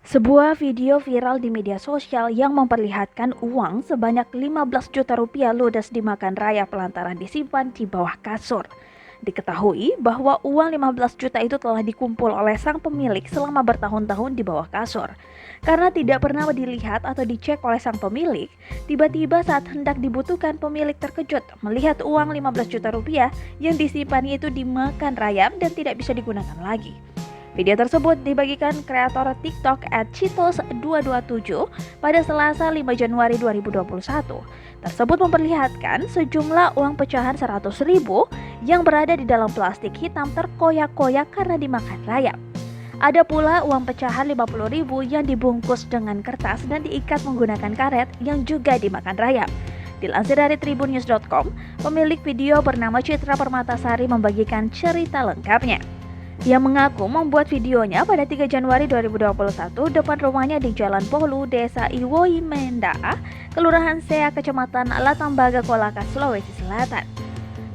Sebuah video viral di media sosial yang memperlihatkan uang sebanyak 15 juta rupiah ludes dimakan rayap lantaran disimpan di bawah kasur. Diketahui bahwa uang 15 juta itu telah dikumpul oleh sang pemilik selama bertahun-tahun di bawah kasur. Karena tidak pernah dilihat atau dicek oleh sang pemilik, tiba-tiba saat hendak dibutuhkan pemilik terkejut melihat uang 15 juta rupiah yang disimpannya itu dimakan rayap dan tidak bisa digunakan lagi. Video tersebut dibagikan kreator TikTok @citos227 pada Selasa 5 Januari 2021. Tersebut memperlihatkan sejumlah uang pecahan 100.000 yang berada di dalam plastik hitam terkoyak-koyak karena dimakan rayap. Ada pula uang pecahan 50.000 yang dibungkus dengan kertas dan diikat menggunakan karet yang juga dimakan rayap. Dilansir dari tribunnews.com, pemilik video bernama Citra Permatasari membagikan cerita lengkapnya. Dia mengaku membuat videonya pada 3 Januari 2021 depan rumahnya di Jalan Polu, Desa Iwoi Mendaa, Kelurahan Sea, Kecamatan Latambaga, Kolaka, Sulawesi Selatan.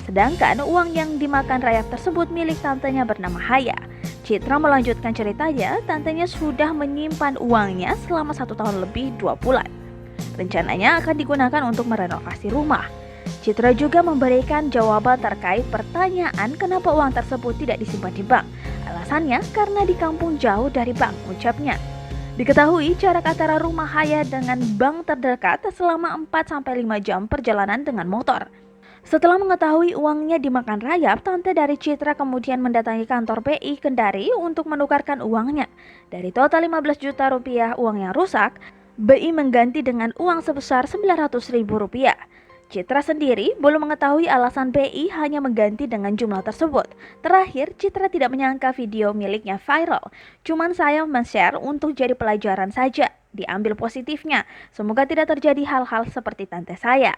Sedangkan uang yang dimakan rayap tersebut milik tantenya bernama Haya. Citra melanjutkan ceritanya, tantenya sudah menyimpan uangnya selama 1 tahun lebih 2 bulan. Rencananya akan digunakan untuk merenovasi rumah. Citra juga memberikan jawaban terkait pertanyaan kenapa uang tersebut tidak disimpan di bank. Alasannya karena di kampung jauh dari bank, ucapnya. Diketahui jarak antara rumah Haya dengan bank terdekat selama 4-5 jam perjalanan dengan motor. Setelah mengetahui uangnya dimakan rayap, tante dari Citra kemudian mendatangi kantor BI Kendari untuk menukarkan uangnya. Dari total 15 juta rupiah uang yang rusak, BI mengganti dengan uang sebesar 900.000 rupiah. Citra sendiri belum mengetahui alasan BI hanya mengganti dengan jumlah tersebut. Terakhir, Citra tidak menyangka video miliknya viral. Cuman saya men-share untuk jadi pelajaran saja. Diambil positifnya. Semoga tidak terjadi hal-hal seperti tante saya.